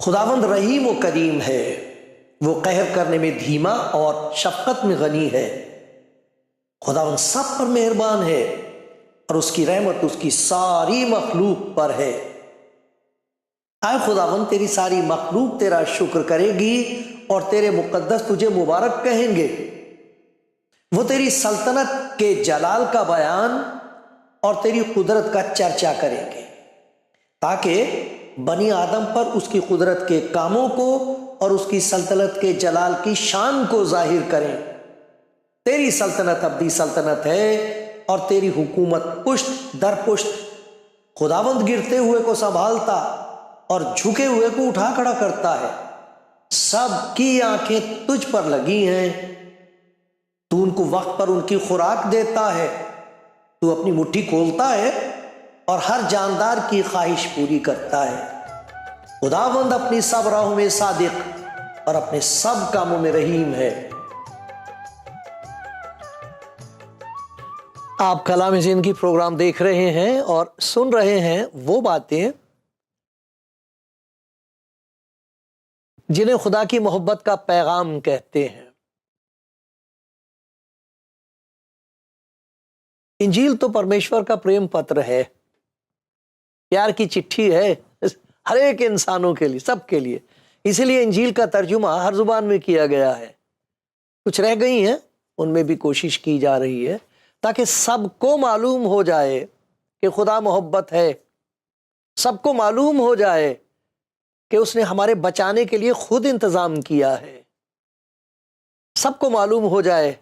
خداوند رحیم و کریم ہے، وہ قہر کرنے میں دھیما اور شفقت میں غنی ہے۔ خداوند سب پر مہربان ہے اور اس کی رحمت اس کی ساری مخلوق پر ہے۔ اے خداوند، تیری ساری مخلوق تیرا شکر کرے گی اور تیرے مقدس تجھے مبارک کہیں گے۔ وہ تیری سلطنت کے جلال کا بیان اور تیری قدرت کا چرچا کریں گے، تاکہ بنی آدم پر اس کی قدرت کے کاموں کو اور اس کی سلطنت کے جلال کی شان کو ظاہر کریں۔ تیری سلطنت ابدی سلطنت ہے اور تیری حکومت پشت در پشت۔ خداوند گرتے ہوئے کو سنبھالتا اور جھکے ہوئے کو اٹھا کھڑا کرتا ہے۔ سب کی آنکھیں تجھ پر لگی ہیں، تو ان کو وقت پر ان کی خوراک دیتا ہے۔ تو اپنی مٹھی کھولتا ہے اور ہر جاندار کی خواہش پوری کرتا ہے۔ خداوند اپنی سب راہوں میں صادق اور اپنے سب کاموں میں رحیم ہے۔ آپ کلام زندگی پروگرام دیکھ رہے ہیں اور سن رہے ہیں وہ باتیں جنہیں خدا کی محبت کا پیغام کہتے ہیں۔ انجیل تو پرمیشور کا پریم پتر ہے، پیار کی چٹھی ہے ہر ایک انسانوں کے لیے، سب کے لیے۔ اسی لیے انجیل کا ترجمہ ہر زبان میں کیا گیا ہے۔ کچھ رہ گئی ہیں، ان میں بھی کوشش کی جا رہی ہے تاکہ سب کو معلوم ہو جائے کہ خدا محبت ہے، سب کو معلوم ہو جائے کہ اس نے ہمارے بچانے کے لیے خود انتظام کیا ہے، سب کو معلوم ہو جائے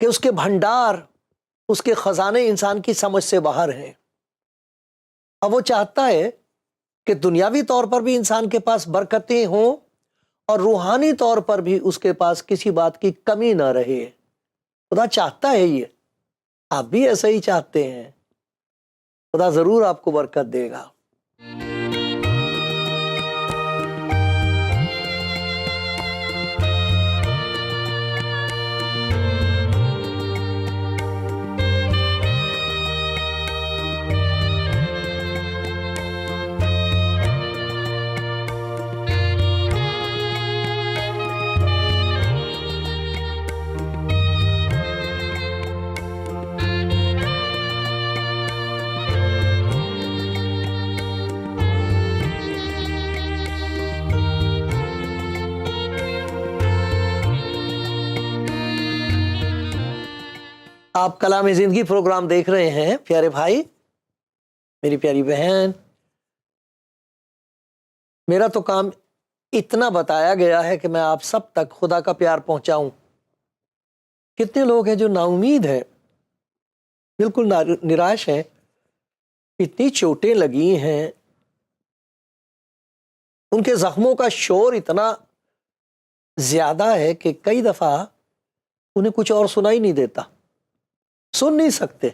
کہ اس کے بھنڈار، اس کے خزانے انسان کی سمجھ سے باہر ہیں۔ اب وہ چاہتا ہے کہ دنیاوی طور پر بھی انسان کے پاس برکتیں ہوں اور روحانی طور پر بھی اس کے پاس کسی بات کی کمی نہ رہے۔ خدا چاہتا ہے یہ، آپ بھی ایسا ہی چاہتے ہیں۔ خدا ضرور آپ کو برکت دے گا۔ آپ کلام زندگی پروگرام دیکھ رہے ہیں، پیارے بھائی، میری پیاری بہن۔ میرا تو کام اتنا بتایا گیا ہے کہ میں آپ سب تک خدا کا پیار پہنچاؤں۔ کتنے لوگ ہیں جو نا امید ہیں، بالکل نراش ہیں، اتنی چوٹیں لگی ہیں، ان کے زخموں کا شور اتنا زیادہ ہے کہ کئی دفعہ انہیں کچھ اور سنائی نہیں دیتا، سن نہیں سکتے،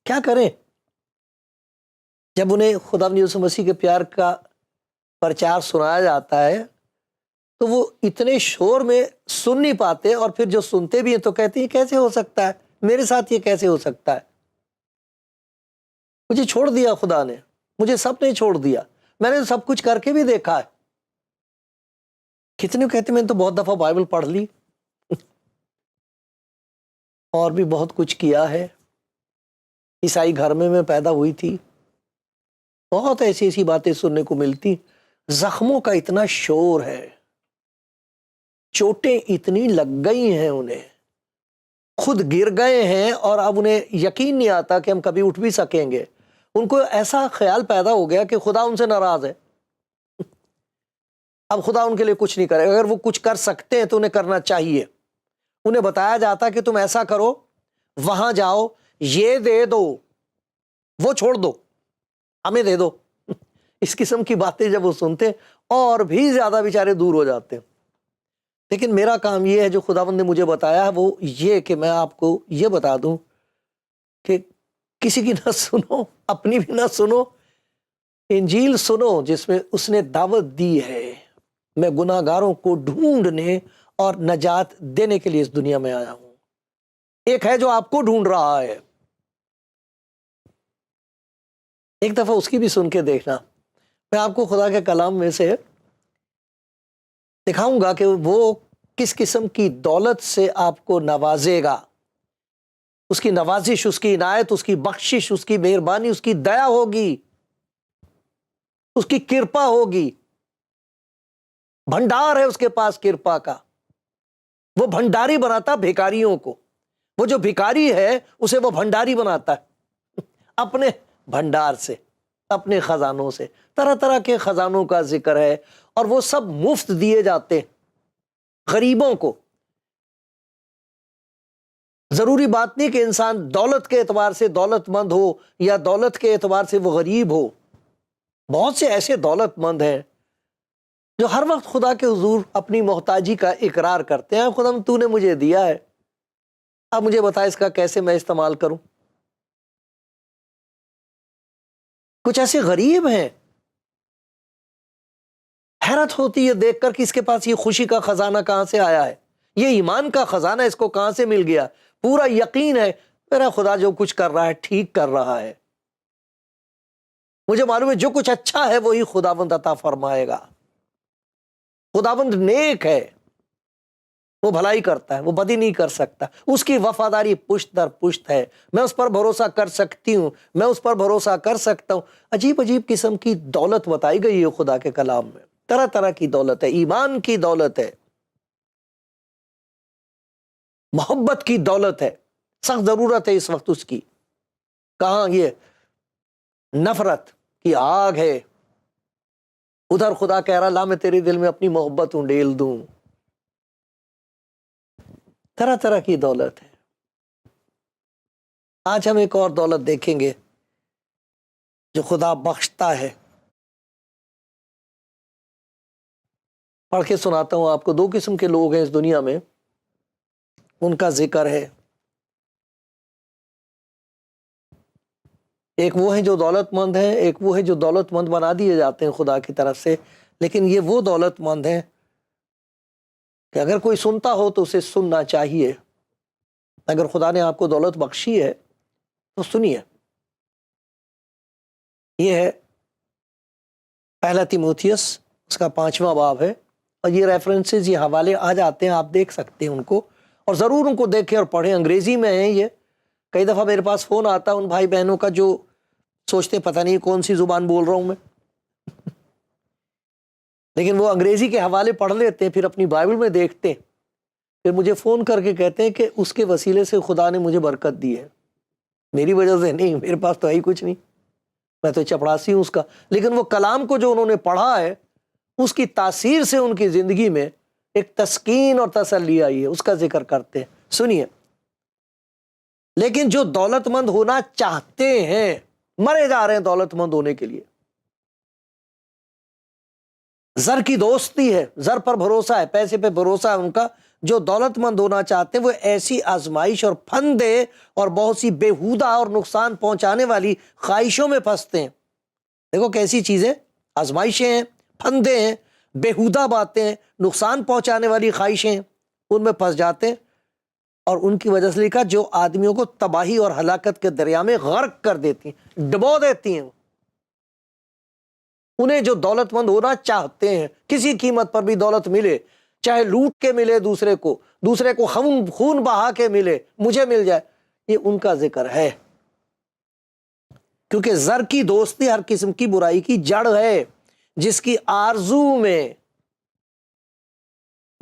کیا کریں؟ جب انہیں خدا یسوع مسیح کے پیار کا پرچار سنایا جاتا ہے تو وہ اتنے شور میں سن نہیں پاتے، اور پھر جو سنتے بھی ہیں تو کہتے ہیں کیسے ہو سکتا ہے، میرے ساتھ یہ کیسے ہو سکتا ہے؟ مجھے چھوڑ دیا خدا نے، مجھے سب نے چھوڑ دیا، میں نے سب کچھ کر کے بھی دیکھا ہے۔ کتنے کہتے ہیں میں نے تو بہت دفعہ بائبل پڑھ لی اور بھی بہت کچھ کیا ہے، عیسائی گھر میں پیدا ہوئی تھی، بہت ایسی ایسی باتیں سننے کو ملتی۔ زخموں کا اتنا شور ہے، چوٹیں اتنی لگ گئی ہیں، انہیں خود گر گئے ہیں اور اب انہیں یقین نہیں آتا کہ ہم کبھی اٹھ بھی سکیں گے۔ ان کو ایسا خیال پیدا ہو گیا کہ خدا ان سے ناراض ہے، اب خدا ان کے لیے کچھ نہیں کرے۔ اگر وہ کچھ کر سکتے ہیں تو انہیں کرنا چاہیے۔ انہیں بتایا جاتا کہ تم ایسا کرو، وہاں جاؤ، یہ دے دو، وہ چھوڑ دو، ہمیں دے دو۔ اس قسم کی باتیں جب وہ سنتے اور بھی زیادہ بیچارے دور ہو جاتے ہیں۔ لیکن میرا کام یہ ہے جو خداوند نے مجھے بتایا ہے وہ یہ کہ میں آپ کو یہ بتا دوں کہ کسی کی نہ سنو، اپنی بھی نہ سنو، انجیل سنو جس میں اس نے دعوت دی ہے میں گناہ گاروں کو ڈھونڈنے اور نجات دینے کے لیے اس دنیا میں آیا ہوں۔ ایک ہے جو آپ کو ڈھونڈ رہا ہے، ایک دفعہ اس کی بھی سن کے دیکھنا۔ میں آپ کو خدا کے کلام میں سے دکھاؤں گا کہ وہ کس قسم کی دولت سے آپ کو نوازے گا۔ اس کی نوازش، اس کی عنایت، اس کی بخشش، اس کی مہربانی، اس کی دیا ہوگی، اس کی کرپا ہوگی۔ بھنڈار ہے اس کے پاس کرپا کا، وہ بھنڈاری بناتا بھیکاریوں کو۔ وہ جو بھیکاری ہے اسے وہ بھنڈاری بناتا ہے اپنے بھنڈار سے، اپنے خزانوں سے۔ طرح طرح کے خزانوں کا ذکر ہے اور وہ سب مفت دیے جاتے ہیں غریبوں کو۔ ضروری بات نہیں کہ انسان دولت کے اعتبار سے دولت مند ہو یا دولت کے اعتبار سے وہ غریب ہو۔ بہت سے ایسے دولت مند ہیں جو ہر وقت خدا کے حضور اپنی محتاجی کا اقرار کرتے ہیں۔ خدا تو نے مجھے دیا ہے، اب مجھے بتا اس کا کیسے میں استعمال کروں۔ کچھ ایسے غریب ہیں، حیرت ہوتی ہے دیکھ کر کہ اس کے پاس یہ خوشی کا خزانہ کہاں سے آیا ہے، یہ ایمان کا خزانہ اس کو کہاں سے مل گیا۔ پورا یقین ہے میرا خدا جو کچھ کر رہا ہے ٹھیک کر رہا ہے، مجھے معلوم ہے جو کچھ اچھا ہے وہی خداوند عطا فرمائے گا۔ خداوند نیک ہے، وہ بھلائی کرتا ہے، وہ بدی نہیں کر سکتا، اس کی وفاداری پشت در پشت ہے۔ میں اس پر بھروسہ کر سکتی ہوں، میں اس پر بھروسہ کر سکتا ہوں۔ عجیب عجیب قسم کی دولت بتائی گئی ہے خدا کے کلام میں، طرح طرح کی دولت ہے، ایمان کی دولت ہے، محبت کی دولت ہے، سخت ضرورت ہے اس وقت اس کی۔ کہاں یہ نفرت کی آگ ہے، ادھر خدا کہہ رہا لا میں تیرے دل میں اپنی محبت انڈیل دوں۔ طرح طرح کی دولت ہے۔ آج ہم ایک اور دولت دیکھیں گے جو خدا بخشتا ہے۔ پڑھ کے سناتا ہوں آپ کو۔ دو قسم کے لوگ ہیں اس دنیا میں، ان کا ذکر ہے۔ ایک وہ ہیں جو دولت مند ہیں، ایک وہ ہے جو دولت مند بنا دیے جاتے ہیں خدا کی طرف سے، لیکن یہ وہ دولت مند ہیں کہ اگر کوئی سنتا ہو تو اسے سننا چاہیے۔ اگر خدا نے آپ کو دولت بخشی ہے تو سنیے۔ یہ ہے پہلا تیموتھیوس، اس کا 5واں باب ہے، اور یہ ریفرنسز، یہ حوالے آ جاتے ہیں، آپ دیکھ سکتے ہیں ان کو، اور ضرور ان کو دیکھیں اور پڑھیں۔ انگریزی میں ہیں یہ۔ کئی دفعہ میرے پاس فون آتا ہے ان بھائی بہنوں کا جو سوچتے پتہ نہیں کون سی زبان بول رہا ہوں میں لیکن وہ انگریزی کے حوالے پڑھ لیتے ہیں، پھر اپنی بائبل میں دیکھتے ہیں، پھر مجھے فون کر کے کہتے ہیں کہ اس کے وسیلے سے خدا نے مجھے برکت دی ہے۔ میری وجہ سے نہیں، میرے پاس تو ہے ہی کچھ نہیں، میں تو چپڑاسی ہوں اس کا، لیکن وہ کلام کو جو انہوں نے پڑھا ہے اس کی تاثیر سے ان کی زندگی میں ایک تسکین اور تسلی آئی ہے، اس کا ذکر کرتے ہیں۔ سنیے، لیکن جو دولت مند ہونا چاہتے ہیں، مرے جا رہے ہیں دولت مند ہونے کے لیے، زر کی دوستی ہے، زر پر بھروسہ ہے، پیسے پہ بھروسہ ہے ان کا۔ جو دولت مند ہونا چاہتے ہیں وہ ایسی آزمائش اور پھندے اور بہت سی بےہودہ اور نقصان پہنچانے والی خواہشوں میں پھنستے ہیں۔ دیکھو کیسی چیزیں، آزمائشیں ہیں، پھندے ہیں، بےہودہ باتیں ہیں، نقصان پہنچانے والی خواہشیں ہیں، ان میں پھنس جاتے ہیں، اور ان کی وجہ سے لکھا جو آدمیوں کو تباہی اور ہلاکت کے دریا میں غرق کر دیتی ہیں، ڈبو دیتی ہیں۔ انہیں جو دولت مند ہونا چاہتے ہیں، کسی قیمت پر بھی دولت ملے، چاہے لوٹ کے ملے دوسرے کو خون بہا کے ملے، مجھے مل جائے، یہ ان کا ذکر ہے۔ کیونکہ زر کی دوستی ہر قسم کی برائی کی جڑ ہے، جس کی آرزو میں،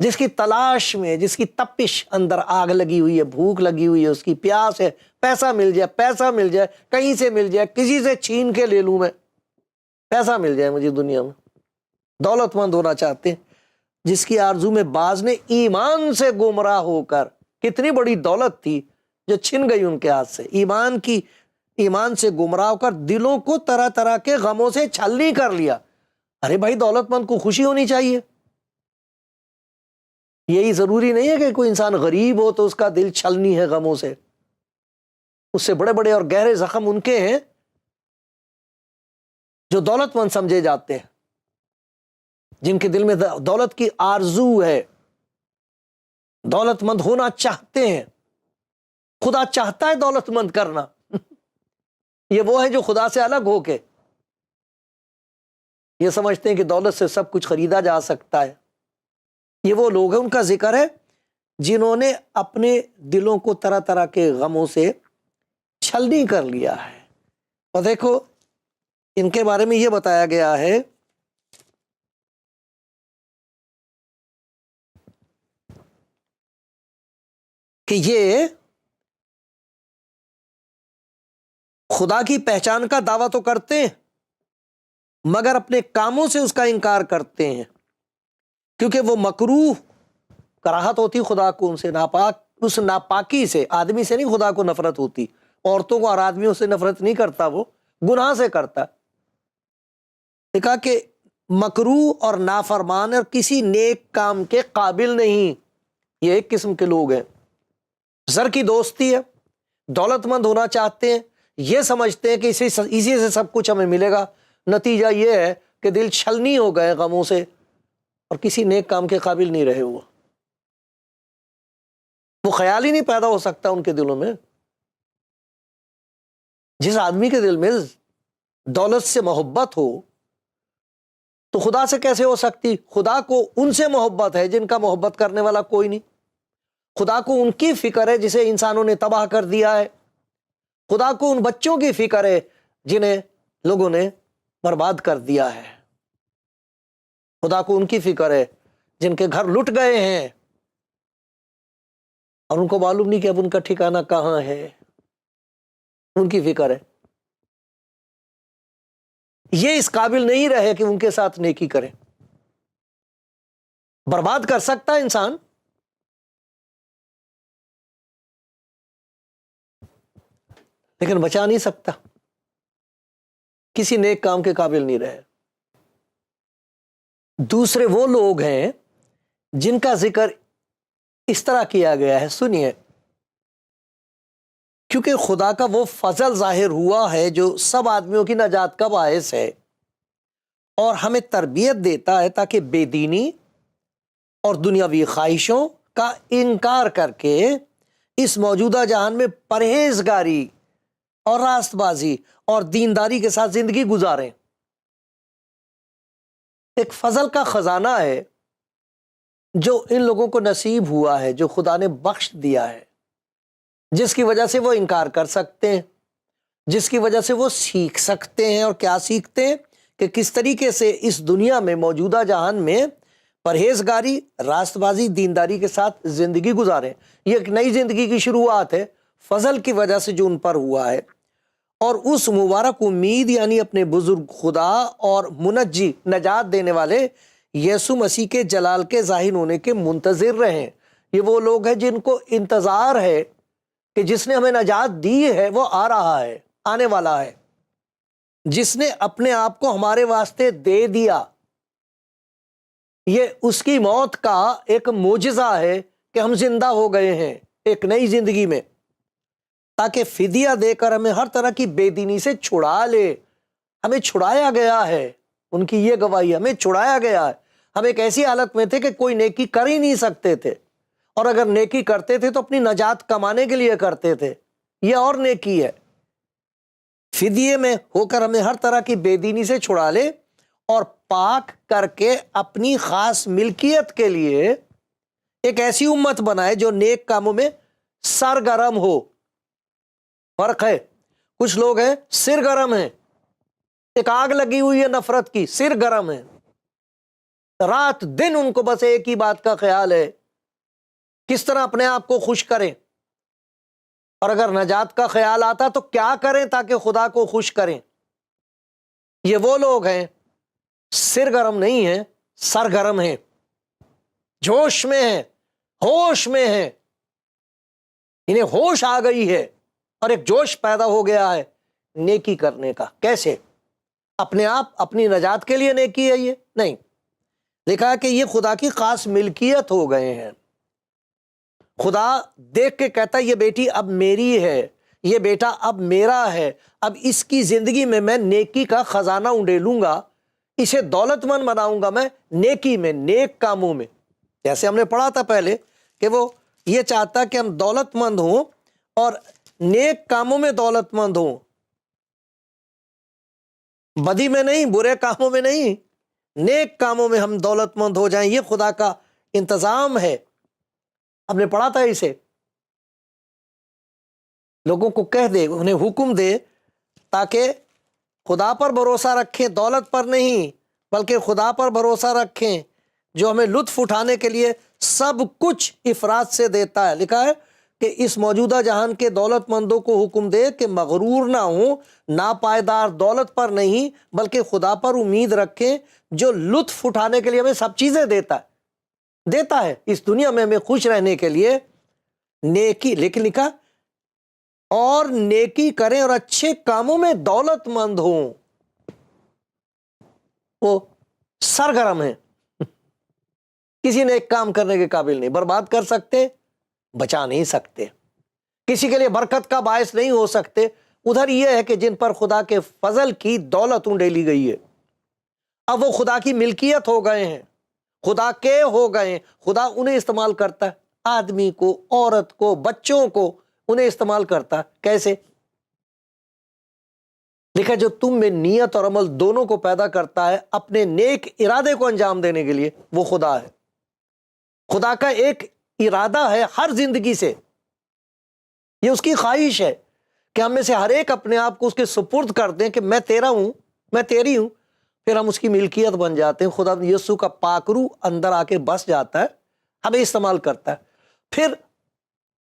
جس کی تلاش میں، جس کی تپش اندر آگ لگی ہوئی ہے، بھوک لگی ہوئی ہے، اس کی پیاس ہے، پیسہ مل جائے، پیسہ مل جائے، کہیں سے مل جائے، کسی سے چھین کے لے لوں میں، پیسہ مل جائے مجھے دنیا میں۔ دولت مند ہونا چاہتے ہیں، جس کی آرزو میں بعض نے ایمان سے گمراہ ہو کر، کتنی بڑی دولت تھی جو چھن گئی ان کے ہاتھ سے، ایمان سے گمراہ ہو کر دلوں کو طرح طرح کے غموں سے چھلنی کر لیا۔ ارے بھائی دولت مند کو خوشی ہونی چاہیے. یہی ضروری نہیں ہے کہ کوئی انسان غریب ہو تو اس کا دل چھلنی ہے غموں سے. اس سے بڑے بڑے اور گہرے زخم ان کے ہیں جو دولت مند سمجھے جاتے ہیں، جن کے دل میں دولت کی آرزو ہے، دولت مند ہونا چاہتے ہیں. خدا چاہتا ہے دولت مند کرنا. یہ وہ ہے جو خدا سے الگ ہو کے یہ سمجھتے ہیں کہ دولت سے سب کچھ خریدا جا سکتا ہے. یہ وہ لوگ ہیں، ان کا ذکر ہے جنہوں نے اپنے دلوں کو طرح طرح کے غموں سے چھلنی کر لیا ہے. اور دیکھو ان کے بارے میں یہ بتایا گیا ہے کہ یہ خدا کی پہچان کا دعویٰ تو کرتے ہیں مگر اپنے کاموں سے اس کا انکار کرتے ہیں، کیونکہ وہ مکروہ کراہت ہوتی خدا کو ان سے ناپاک، اس ناپاکی سے. آدمی سے نہیں خدا کو نفرت ہوتی، عورتوں کو اور آدمیوں سے نفرت نہیں کرتا، وہ گناہ سے کرتا. کہا کہ مکروہ اور نافرمان اور کسی نیک کام کے قابل نہیں. یہ ایک قسم کے لوگ ہیں. زر کی دوستی ہے، دولت مند ہونا چاہتے ہیں، یہ سمجھتے ہیں کہ اسی سے سب کچھ ہمیں ملے گا. نتیجہ یہ ہے کہ دل چھلنی ہو گئے غموں سے اور کسی نیک کام کے قابل نہیں رہے. وہ خیال ہی نہیں پیدا ہو سکتا ان کے دلوں میں. جس آدمی کے دل میں دولت سے محبت ہو تو خدا سے کیسے ہو سکتی؟ خدا کو ان سے محبت ہے جن کا محبت کرنے والا کوئی نہیں. خدا کو ان کی فکر ہے جسے انسانوں نے تباہ کر دیا ہے. خدا کو ان بچوں کی فکر ہے جنہیں لوگوں نے برباد کر دیا ہے. خدا کو ان کی فکر ہے جن کے گھر لٹ گئے ہیں اور ان کو معلوم نہیں کہ اب ان کا ٹھکانہ کہاں ہے. ان کی فکر ہے. یہ اس قابل نہیں رہے کہ ان کے ساتھ نیکی کریں. برباد کر سکتا ہے انسان، لیکن بچا نہیں سکتا. کسی نیک کام کے قابل نہیں رہے. دوسرے وہ لوگ ہیں جن کا ذکر اس طرح کیا گیا ہے. سنیے، کیونکہ خدا کا وہ فضل ظاہر ہوا ہے جو سب آدمیوں کی نجات کا باعث ہے اور ہمیں تربیت دیتا ہے تاکہ بے دینی اور دنیاوی خواہشوں کا انکار کر کے اس موجودہ جہان میں پرہیزگاری اور راست بازی اور دینداری کے ساتھ زندگی گزاریں. ایک فضل کا خزانہ ہے جو ان لوگوں کو نصیب ہوا ہے، جو خدا نے بخش دیا ہے، جس کی وجہ سے وہ انکار کر سکتے ہیں، جس کی وجہ سے وہ سیکھ سکتے ہیں. اور کیا سیکھتے ہیں؟ کہ کس طریقے سے اس دنیا میں موجودہ جہان میں پرہیزگاری، راست بازی، دینداری کے ساتھ زندگی گزاریں. یہ ایک نئی زندگی کی شروعات ہے فضل کی وجہ سے جو ان پر ہوا ہے. اور اس مبارک امید یعنی اپنے بزرگ خدا اور منجی، نجات دینے والے یسوع مسیح کے جلال کے ظاہر ہونے کے منتظر رہیں. یہ وہ لوگ ہیں جن کو انتظار ہے کہ جس نے ہمیں نجات دی ہے وہ آ رہا ہے، آنے والا ہے. جس نے اپنے آپ کو ہمارے واسطے دے دیا. یہ اس کی موت کا ایک معجزہ ہے کہ ہم زندہ ہو گئے ہیں ایک نئی زندگی میں، تاکہ فدیہ دے کر ہمیں ہر طرح کی بے دینی سے چھڑا لے. ہمیں چھڑایا گیا ہے. ان کی یہ گواہی، ہمیں چھڑایا گیا ہے. ہم ایک ایسی حالت میں تھے کہ کوئی نیکی کر ہی نہیں سکتے تھے، اور اگر نیکی کرتے تھے تو اپنی نجات کمانے کے لیے کرتے تھے. یہ اور نیکی ہے. فدیے میں ہو کر ہمیں ہر طرح کی بے دینی سے چھڑا لے اور پاک کر کے اپنی خاص ملکیت کے لیے ایک ایسی امت بنائے جو نیک کاموں میں سرگرم ہو. فرق ہے. کچھ لوگ ہیں سرگرم ہیں، ایک آگ لگی ہوئی ہے نفرت کی، سرگرم ہیں. رات دن ان کو بس ایک ہی بات کا خیال ہے، کس طرح اپنے آپ کو خوش کریں. اور اگر نجات کا خیال آتا تو کیا کریں تاکہ خدا کو خوش کریں. یہ وہ لوگ ہیں سرگرم نہیں ہیں، سرگرم ہیں، جوش میں ہیں، ہوش میں ہیں. انہیں ہوش آ گئی ہے اور ایک جوش پیدا ہو گیا ہے نیکی کرنے کا. کیسے؟ اپنے آپ اپنی نجات کے لیے نیکی ہے یہ نہیں، لکھا ہے کہ یہ خدا کی خاص ملکیت ہو گئے ہیں۔ خدا دیکھ کے کہتا ہے یہ بیٹی اب میری ہے، یہ بیٹا اب میرا ہے، اب اس کی زندگی میں نیکی کا خزانہ انڈیلوں گا، اسے دولت مند بناؤں گا میں نیکی میں، نیک کاموں میں۔ جیسے ہم نے پڑھا تھا پہلے کہ وہ یہ چاہتا کہ ہم دولت مند ہوں اور نیک کاموں میں دولت مند ہوں، بدی میں نہیں، برے کاموں میں نہیں، نیک کاموں میں ہم دولت مند ہو جائیں، یہ خدا کا انتظام ہے۔ ہم نے پڑھا تھا اسے، لوگوں کو کہہ دے، انہیں حکم دے تاکہ خدا پر بھروسہ رکھیں، دولت پر نہیں بلکہ خدا پر بھروسہ رکھیں جو ہمیں لطف اٹھانے کے لیے سب کچھ افراط سے دیتا ہے۔ لکھا ہے کہ اس موجودہ جہان کے دولت مندوں کو حکم دے کہ مغرور نہ ہوں، ناپائیدار دولت پر نہیں بلکہ خدا پر امید رکھیں جو لطف اٹھانے کے لیے ہمیں سب چیزیں دیتا ہے اس دنیا میں ہمیں خوش رہنے کے لیے نیکی، لیکن لکھا اور نیکی کریں اور اچھے کاموں میں دولت مند ہوں۔ وہ سرگرم ہیں، کسی نے ایک کام کرنے کے قابل نہیں، برباد کر سکتے، بچا نہیں سکتے، کسی کے لیے برکت کا باعث نہیں ہو سکتے۔ ادھر یہ ہے کہ جن پر خدا کے فضل کی دولت انڈیلی گئی ہے، اب وہ خدا کی ملکیت ہو گئے ہیں، خدا کے ہو گئے ہیں، خدا انہیں استعمال کرتا ہے، آدمی کو، عورت کو، بچوں کو انہیں استعمال کرتا ہے۔ کیسے؟ لکھا جو تم میں نیت اور عمل دونوں کو پیدا کرتا ہے اپنے نیک ارادے کو انجام دینے کے لیے، وہ خدا ہے۔ خدا کا ایک ارادہ ہے ہر زندگی سے، یہ اس کی خواہش ہے کہ ہم میں سے ہر ایک اپنے آپ کو اس کے سپرد کر دیں کہ میں تیرا ہوں، میں تیری ہوں، پھر ہم اس کی ملکیت بن جاتے ہیں۔ خدا یسوع کا پاک روح اندر آ کے بس جاتا ہے، ہمیں استعمال کرتا ہے۔ پھر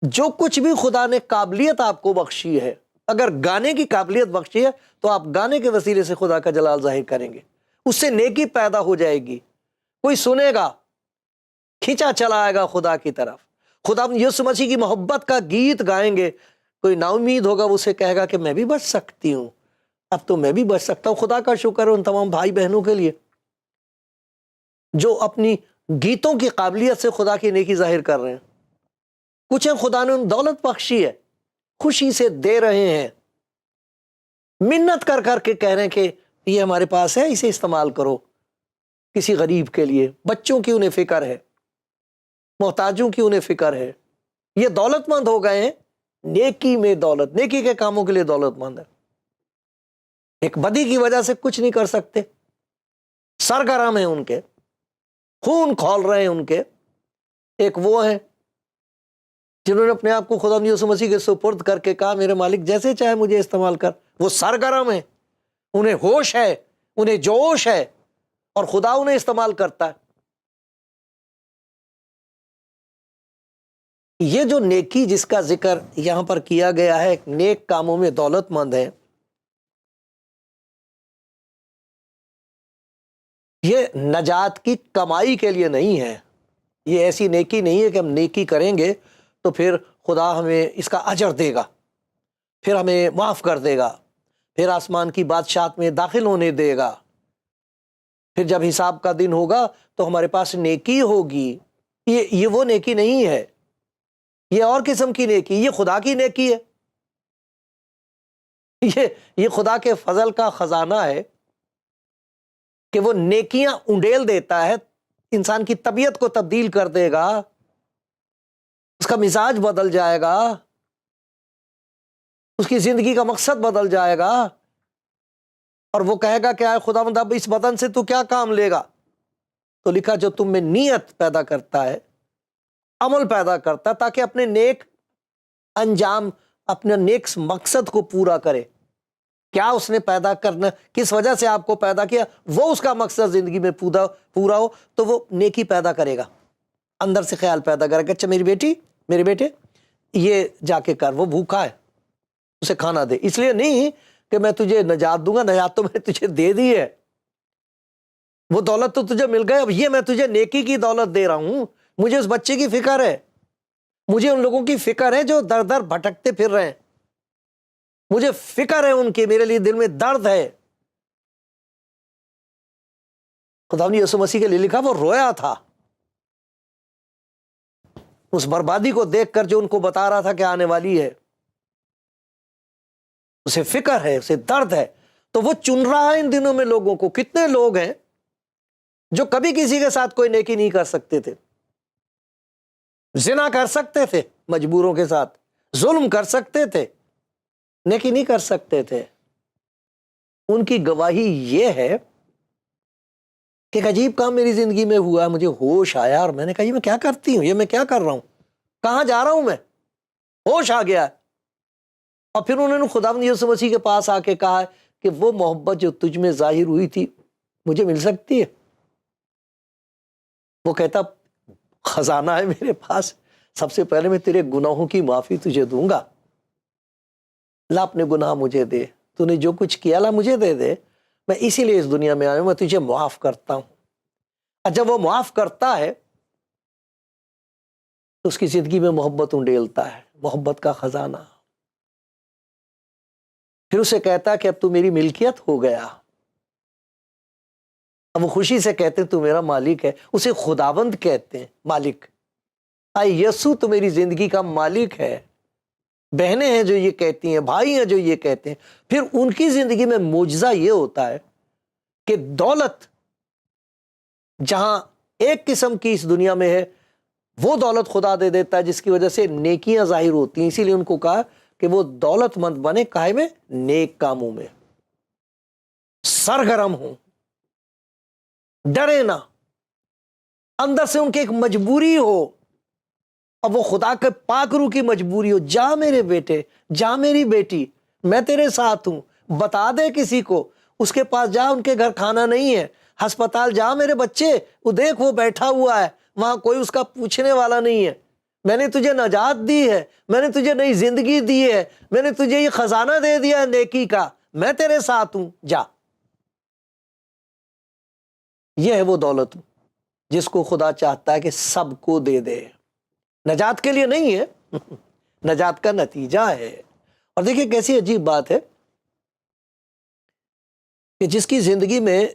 جو کچھ بھی خدا نے قابلیت آپ کو بخشی ہے، اگر گانے کی قابلیت بخشی ہے تو آپ گانے کے وسیلے سے خدا کا جلال ظاہر کریں گے، اس سے نیکی پیدا ہو جائے گی، کوئی سنے گا، کھینچا چلا آئے گا خدا کی طرف۔ خدا یسوع مسیح کی محبت کا گیت گائیں گے، کوئی نا امید ہوگا وہ اسے کہے گا کہ میں بھی بچ سکتی ہوں، اب تو میں بھی بچ سکتا ہوں۔ خدا کا شکر ہے ان تمام بھائی بہنوں کے لیے جو اپنی گیتوں کی قابلیت سے خدا کی نیکی ظاہر کر رہے ہیں۔ کچھ ہیں خدا نے ان دولت بخشی ہے، خوشی سے دے رہے ہیں، منت کر کر کے کہہ رہے ہیں کہ یہ ہمارے پاس ہے، اسے استعمال کرو، کسی غریب کے لیے، بچوں کی انہیں فکر ہے، محتاجوں کی انہیں فکر ہے، یہ دولت مند ہو گئے ہیں، نیکی میں دولت، نیکی کے کاموں کے لیے دولت مند ہے۔ ایک بدی کی وجہ سے کچھ نہیں کر سکتے، سرگرم ہیں ان کے، خون کھول رہے ہیں ان کے۔ ایک وہ ہیں جنہوں نے اپنے آپ کو خدا یسوع مسیح کے سپرد کر کے کہا میرے مالک جیسے چاہے مجھے استعمال کر، وہ سرگرم ہیں، انہیں ہوش ہے، انہیں جوش ہے، اور خدا انہیں استعمال کرتا ہے۔ یہ جو نیکی جس کا ذکر یہاں پر کیا گیا ہے، نیک کاموں میں دولت مند ہے، یہ نجات کی کمائی کے لیے نہیں ہے، یہ ایسی نیکی نہیں ہے کہ ہم نیکی کریں گے تو پھر خدا ہمیں اس کا اجر دے گا، پھر ہمیں معاف کر دے گا، پھر آسمان کی بادشاہت میں داخل ہونے دے گا، پھر جب حساب کا دن ہوگا تو ہمارے پاس نیکی ہوگی۔ یہ وہ نیکی نہیں ہے، یہ اور قسم کی نیکی، یہ خدا کی نیکی ہے، یہ خدا کے فضل کا خزانہ ہے کہ وہ نیکیاں انڈیل دیتا ہے، انسان کی طبیعت کو تبدیل کر دے گا، اس کا مزاج بدل جائے گا، اس کی زندگی کا مقصد بدل جائے گا، اور وہ کہے گا کہ آئے خداوند اب اس بدن سے تو کیا کام لے گا؟ تو لکھا جو تم میں نیت پیدا کرتا ہے، عمل پیدا کرتا ہے تاکہ اپنے نیک انجام، اپنے نیک مقصد کو پورا کرے۔ کیا اس نے پیدا کرنا، کس وجہ سے آپ کو پیدا کیا، وہ اس کا مقصد زندگی میں پورا ہو تو وہ نیکی پیدا کرے گا، اندر سے خیال پیدا کرے گا، اچھا میری بیٹی، میرے بیٹے یہ جا کے کر، وہ بھوکا ہے، اسے کھانا دے، اس لیے نہیں کہ میں تجھے نجات دوں گا، نجات تو میں نے تجھے دے دی ہے، وہ دولت تو تجھے مل گئی، اب یہ میں تجھے نیکی کی دولت دے رہا ہوں۔ مجھے اس بچے کی فکر ہے، مجھے ان لوگوں کی فکر ہے جو در در بھٹکتے پھر رہے ہیں، مجھے فکر ہے ان کی، میرے لیے دل میں درد ہے خدا نے یسوع مسیح کے لیے لکھا وہ رویا تھا اس بربادی کو دیکھ کر جو ان کو بتا رہا تھا کہ آنے والی ہے، اسے فکر ہے، اسے درد ہے، تو وہ چن رہا ہے ان دنوں میں لوگوں کو۔ کتنے لوگ ہیں جو کبھی کسی کے ساتھ کوئی نیکی نہیں کر سکتے تھے، زنا کر سکتے تھے مجبوروں کے ساتھ، ظلم کر سکتے تھے، نیکی نہیں کر سکتے تھے۔ ان کی گواہی یہ ہے کہ ایک عجیب کام میری زندگی میں ہوا، مجھے ہوش آیا اور میں نے کہا یہ میں کیا کرتی ہوں، یہ میں کیا کر رہا ہوں، کہاں جا رہا ہوں میں، ہوش آ گیا۔ اور پھر انہوں نے خداوند یسوع مسیح کے پاس آ کے کہا کہ وہ محبت جو تجھ میں ظاہر ہوئی تھی مجھے مل سکتی ہے؟ وہ کہتا خزانہ ہے میرے پاس، سب سے پہلے میں تیرے گناہوں کی معافی تجھے دوں گا، لا اپنے گناہ مجھے دے، تو نے جو کچھ کیا لا مجھے دے دے، میں اسی لیے اس دنیا میں آیا ہوں، میں تجھے معاف کرتا ہوں۔ اور جب وہ معاف کرتا ہے تو اس کی زندگی میں محبت انڈیلتا ہے، محبت کا خزانہ۔ پھر اسے کہتا ہے کہ اب تو میری ملکیت ہو گیا۔ اب وہ خوشی سے کہتے ہیں تو میرا مالک ہے، اسے خداوند کہتے ہیں، مالک۔ آئے یسوع تو میری زندگی کا مالک ہے۔ بہنیں ہیں جو یہ کہتی ہیں، بھائی ہیں جو یہ کہتے ہیں۔ پھر ان کی زندگی میں معجزہ یہ ہوتا ہے کہ دولت جہاں ایک قسم کی اس دنیا میں ہے، وہ دولت خدا دے دیتا ہے جس کی وجہ سے نیکیاں ظاہر ہوتی ہیں۔ اسی لیے ان کو کہا کہ وہ دولت مند بنے کائے میں، نیک کاموں میں سرگرم ہوں، ڈرے نہ، اندر سے ان کی ایک مجبوری ہو، اب وہ خدا کے پاک روح کی مجبوری ہو، جا میرے بیٹے، جا میری بیٹی، میں تیرے ساتھ ہوں، بتا دے کسی کو، اس کے پاس جا، ان کے گھر کھانا نہیں ہے، ہسپتال جا میرے بچے، وہ دیکھ وہ بیٹھا ہوا ہے وہاں، کوئی اس کا پوچھنے والا نہیں ہے، میں نے تجھے نجات دی ہے، میں نے تجھے نئی زندگی دی ہے، میں نے تجھے یہ خزانہ دے دیا ہے نیکی کا، میں تیرے ساتھ ہوں، جا۔ یہ ہے وہ دولت جس کو خدا چاہتا ہے کہ سب کو دے دے، نجات کے لیے نہیں ہے، نجات کا نتیجہ ہے۔ اور دیکھیں کیسی عجیب بات ہے کہ جس کی زندگی میں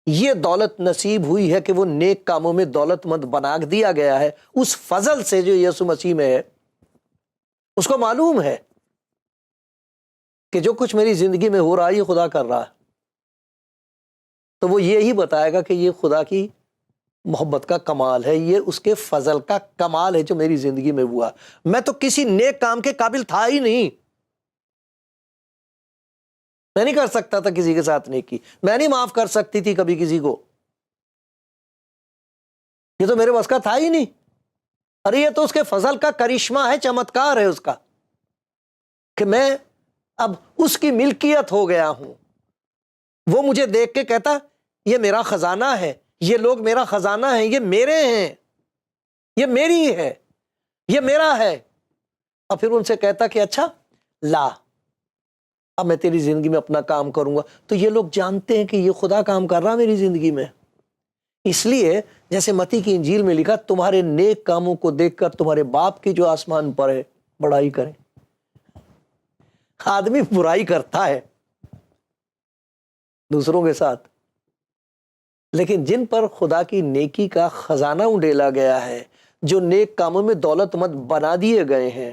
یہ دولت نصیب ہوئی ہے کہ وہ نیک کاموں میں دولت مند بنا دیا گیا ہے، اس فضل سے جو یسوع مسیح میں ہے، اس کو معلوم ہے کہ جو کچھ میری زندگی میں ہو رہا ہے یہ خدا کر رہا ہے، تو وہ یہی بتائے گا کہ یہ خدا کی محبت کا کمال ہے، یہ اس کے فضل کا کمال ہے جو میری زندگی میں ہوا۔ میں تو کسی نیک کام کے قابل تھا ہی نہیں، میں نہیں کر سکتا تھا کسی کے ساتھ نیکی، میں نہیں معاف کر سکتی تھی کبھی کسی کو، یہ تو میرے بس کا تھا ہی نہیں۔ ارے یہ تو اس کے فضل کا کرشمہ ہے، چمتکار ہے اس کا کہ میں اب اس کی ملکیت ہو گیا ہوں۔ وہ مجھے دیکھ کے کہتا یہ میرا خزانہ ہے، یہ لوگ میرا خزانہ ہیں، یہ میرے ہیں، یہ میری ہے، یہ میرا ہے۔ اور پھر ان سے کہتا کہ اچھا لا، اب میں تیری زندگی میں اپنا کام کروں گا۔ تو یہ لوگ جانتے ہیں کہ یہ خدا کام کر رہا میری زندگی میں، اس لیے جیسے متی کی انجیل میں لکھا تمہارے نیک کاموں کو دیکھ کر تمہارے باپ کی جو آسمان پر ہے بڑائی کریں۔ آدمی برائی کرتا ہے دوسروں کے ساتھ، لیکن جن پر خدا کی نیکی کا خزانہ انڈیلا گیا ہے، جو نیک کاموں میں دولت مند بنا دیے گئے ہیں،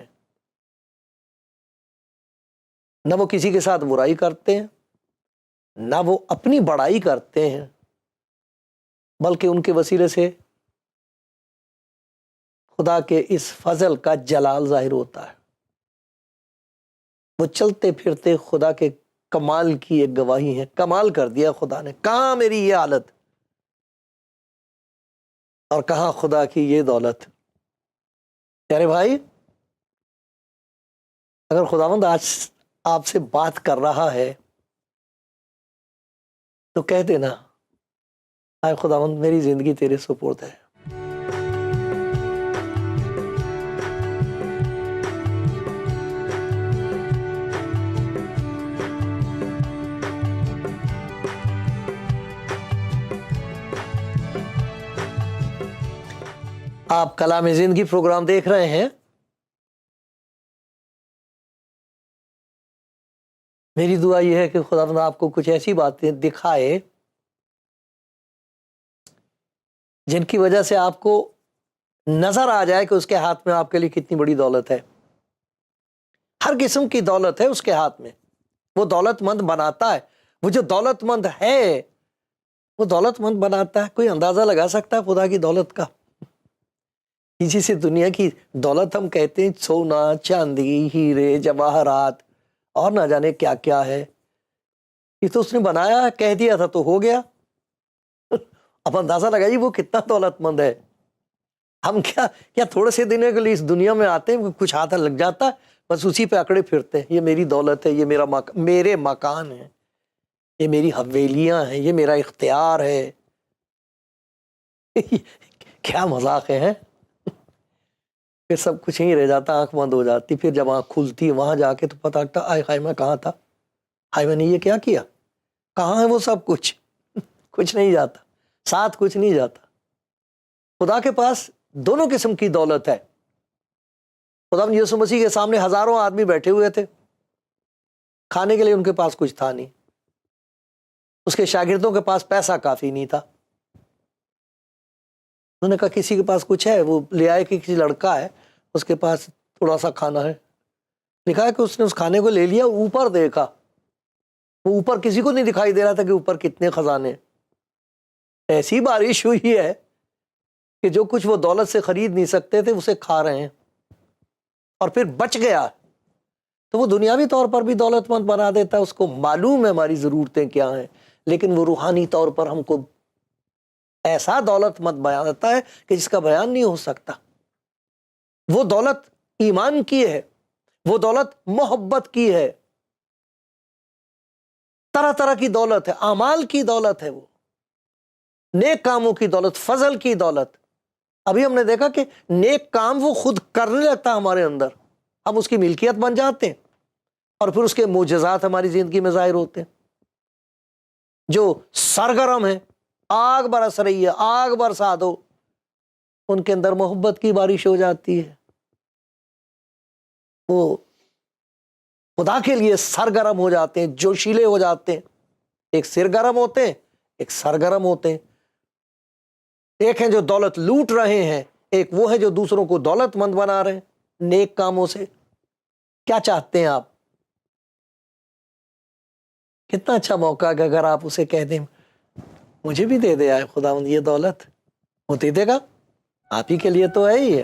نہ وہ کسی کے ساتھ برائی کرتے ہیں، نہ وہ اپنی بڑائی کرتے ہیں، بلکہ ان کے وسیلے سے خدا کے اس فضل کا جلال ظاہر ہوتا ہے۔ وہ چلتے پھرتے خدا کے کمال کی ایک گواہی ہے، کمال کر دیا خدا نے، کہاں میری یہ حالت اور کہاں خدا کی یہ دولت۔ پیارے بھائی، اگر خداوند آج آپ سے بات کر رہا ہے تو کہہ دینا اے خداوند میری زندگی تیرے سپرد ہے۔ آپ کلام زندگی پروگرام دیکھ رہے ہیں۔ میری دعا یہ ہے کہ خداوند آپ کو کچھ ایسی باتیں دکھائے جن کی وجہ سے آپ کو نظر آ جائے کہ اس کے ہاتھ میں آپ کے لیے کتنی بڑی دولت ہے. ہر قسم کی دولت ہے اس کے ہاتھ میں. وہ دولت مند بناتا ہے. وہ جو دولت مند ہے وہ دولت مند بناتا ہے. کوئی اندازہ لگا سکتا ہے خدا کی دولت کا؟ جسے دنیا کی دولت ہم کہتے ہیں سونا چاندی ہیرے جواہرات اور نہ جانے کیا کیا ہے، یہ تو اس نے بنایا، کہہ دیا تھا تو ہو گیا. اب اندازہ لگائیے وہ کتنا دولت مند ہے. ہم کیا تھوڑے سے دنوں کے لیے اس دنیا میں آتے ہیں، کچھ ہاتھ لگ جاتا ہے، بس اسی پہ اکڑے پھرتے ہیں. یہ میری دولت ہے، یہ میرے مکان ہے، یہ میری حویلیاں ہیں، یہ میرا اختیار ہے. کیا مذاق ہے. پھر سب کچھ ہی رہ جاتا، آنکھ بند ہو جاتی. پھر جب آنکھ کھلتی ہے وہاں جا کے تو پتہ لگتا آئے ہائے میں کہاں تھا، ہائے میں نے یہ کیا کیا، کہاں ہے وہ سب کچھ. کچھ نہیں جاتا، ساتھ کچھ نہیں جاتا. خدا کے پاس دونوں قسم کی دولت ہے. خدا یسوع مسیح کے سامنے ہزاروں آدمی بیٹھے ہوئے تھے، کھانے کے لیے ان کے پاس کچھ تھا نہیں. اس کے شاگردوں کے پاس پیسہ کافی نہیں تھا. انہوں نے کہا کسی کے پاس کچھ ہے، وہ لے آئے کہ کسی لڑکا ہے اس کے پاس تھوڑا سا کھانا ہے. لکھا ہے کہ اس نے اس کھانے کو لے لیا، اوپر دیکھا، وہ اوپر کسی کو نہیں دکھائی دے رہا تھا کہ اوپر کتنے خزانے. ایسی بارش ہوئی ہے کہ جو کچھ وہ دولت سے خرید نہیں سکتے تھے اسے کھا رہے ہیں، اور پھر بچ گیا. تو وہ دنیاوی طور پر بھی دولت مند بنا دیتا ہے، اس کو معلوم ہے ہماری ضرورتیں کیا ہیں، لیکن وہ روحانی طور پر ہم کو ایسا دولت مند بنا دیتا ہے کہ جس کا بیان نہیں ہو سکتا. وہ دولت ایمان کی ہے، وہ دولت محبت کی ہے، طرح طرح کی دولت ہے، اعمال کی دولت ہے، وہ نیک کاموں کی دولت، فضل کی دولت. ابھی ہم نے دیکھا کہ نیک کام وہ خود کرنے لگتا ہمارے اندر، ہم اس کی ملکیت بن جاتے ہیں، اور پھر اس کے معجزات ہماری زندگی میں ظاہر ہوتے ہیں. جو سرگرم ہیں، آگ برس رہی ہے، آگ برسا دو، ان کے اندر محبت کی بارش ہو جاتی ہے. وہ خدا کے لیے سرگرم ہو جاتے ہیں، جوشیلے ہو جاتے ہیں. ایک سرگرم ہوتے ہیں، ایک سرگرم ہوتے ہیں. ایک ہیں جو دولت لوٹ رہے ہیں، ایک وہ ہے جو دوسروں کو دولت مند بنا رہے ہیں نیک کاموں سے. کیا چاہتے ہیں آپ؟ کتنا اچھا موقع ہے کہ اگر آپ اسے کہہ دیں مجھے بھی دے دے آئے خداوند یہ دولت، وہ دے دے گا. آپ ہی کے لیے تو ہے ہی ہے.